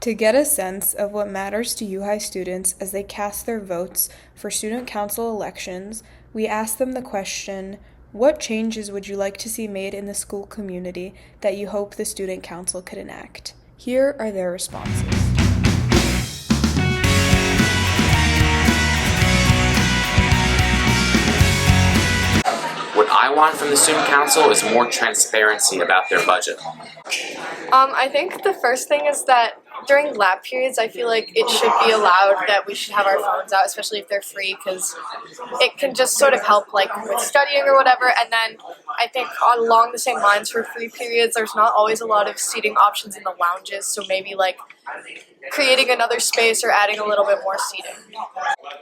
To get a sense of what matters to U High students as they cast their votes for student council elections, we asked them the question, what changes would you like to see made in the school community that you hope the student council could enact? Here are their responses. What I want from the student council is more transparency about their budget. I think the first thing is that during lab periods, I feel like it should be allowed that we should have our phones out, especially if they're free, because it can just sort of help like with studying or whatever. And then I think along the same lines for free periods, there's not always a lot of seating options in the lounges, so maybe like creating another space or adding a little bit more seating.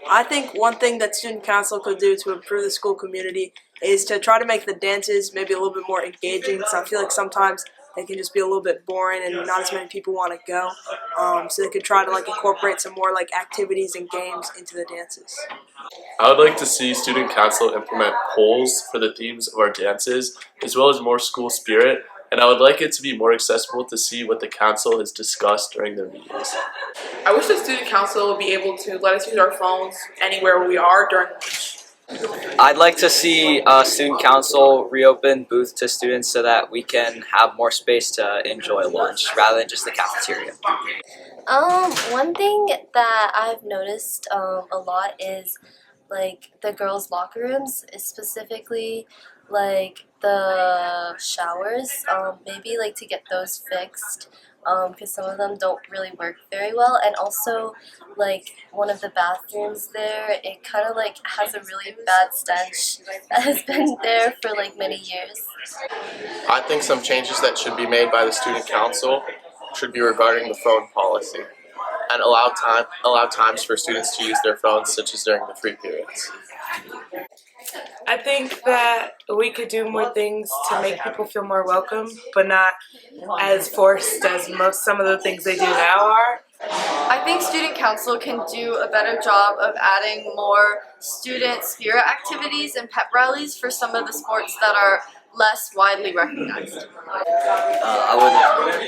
I think one thing that student council could do to improve the school community is to try to make the dances maybe a little bit more engaging. So I feel like sometimes they can just be a little bit boring and not as many people want to go. So they could try to like incorporate some more like activities and games into the dances. I would like to see student council implement polls for the themes of our dances, as well as more school spirit, and I would like it to be more accessible to see what the council has discussed during their meetings. I wish the student council would be able to let us use our phones anywhere we are during lunch. I'd like to see student council reopen booth to students so that we can have more space to enjoy lunch rather than just the cafeteria. One thing that I've noticed a lot is like the girls' locker rooms, specifically like the showers. Maybe like to get those fixed. Because some of them don't really work very well, and also like one of the bathrooms there, it kind of like has a really bad stench that has been there for like many years. I think some changes that should be made by the student council should be regarding the phone policy and allow times for students to use their phones, such as during the free periods. I think that we could do more things to make people feel more welcome, but not as forced as some of the things they do now are. I think student council can do a better job of adding more student spirit activities and pep rallies for some of the sports that are less widely recognized. I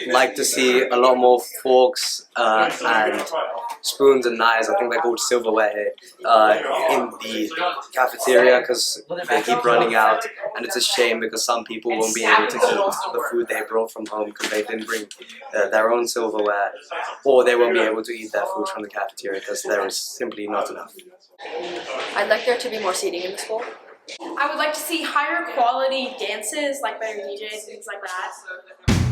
would like to see a lot more forks and spoons and knives, I think they're called silverware here, in the cafeteria because they keep running out, and it's a shame because some people won't be able to eat the food they brought from home because they didn't bring their own silverware, or they won't be able to eat their food from the cafeteria because there is simply not enough. I'd like there to be more seating in the school. I would like to see higher quality dances, like better DJs, things like that.